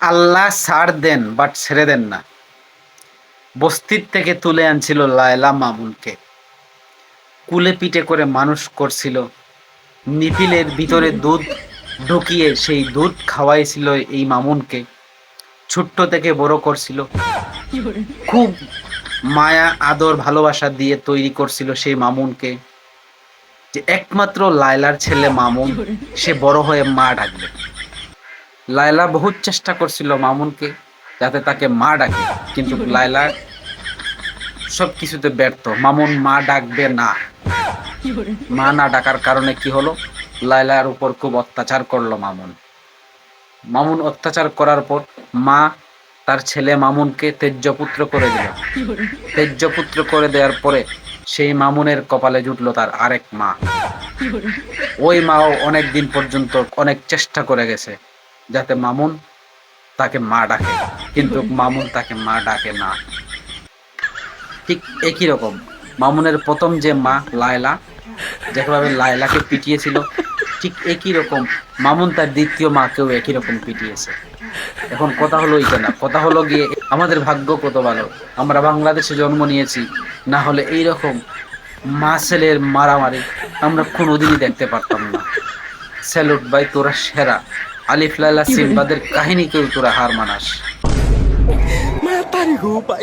আল্লাহ ছাড় দেন বাট ছেড়ে দেন না। বস্তির থেকে তুলে আনছিল লায়লা মামুনকে, কুলে পিঠে করে মানুষ করছিল, নিপিলের ভিতরে দুধ ঢুকিয়ে সেই দুধ খাওয়াইছিল এই মামুনকে, ছোট্ট থেকে বড় করছিল, খুব মায়া আদর ভালোবাসা দিয়ে তৈরি করছিল সেই মামুনকে, যে একমাত্র লায়লার ছেলে মামুন সে বড় হয়ে মা ডাকবে। লায়লা বহুত চেষ্টা করছিল মামুনকে যাতে তাকে মা ডাকে, কিন্তু লায়লা সব কিছুতে ব্যর্থ। মামুন মা ডাকবে না। মা না ডাকার কারণে কি হলো, লায়লার উপর খুব অত্যাচার করলো মামুন। মামুন অত্যাচার করার পর মা তার ছেলে মামুনকে তেজ্যপুত্র করে দিল। তেজ্যপুত্র করে দেওয়ার পরে সেই মামুনের কপালে জুটলো তার আরেক মা। ওই মাও অনেক দিন পর্যন্ত অনেক চেষ্টা করে গেছে যাতে মামুন তাকে মা ডাকে, কিন্তু মামুন তাকে মা ডাকে না। ঠিক একই রকম মামুনের প্রথম যে মা লায়লা যেভাবে লায়লাকে পিটিয়েছিল, ঠিক একই রকম মামুন তার দ্বিতীয় মাকেও একই রকম পিটিয়েছে। এখন কথা হলো এইটা না, কথা হলো গিয়ে আমাদের ভাগ্য কত ভালো আমরা বাংলাদেশে জন্ম নিয়েছি, না হলে এইরকম মা ছেলের মারামারি আমরা কোনোদিনই দেখতে পারতাম না। স্যালুট ভাই, তোরা সেরা। আলিফ লায়লা সিম্বাদের কাহিনীকেও তোরা হার Manas. Mata nih gue, Pak.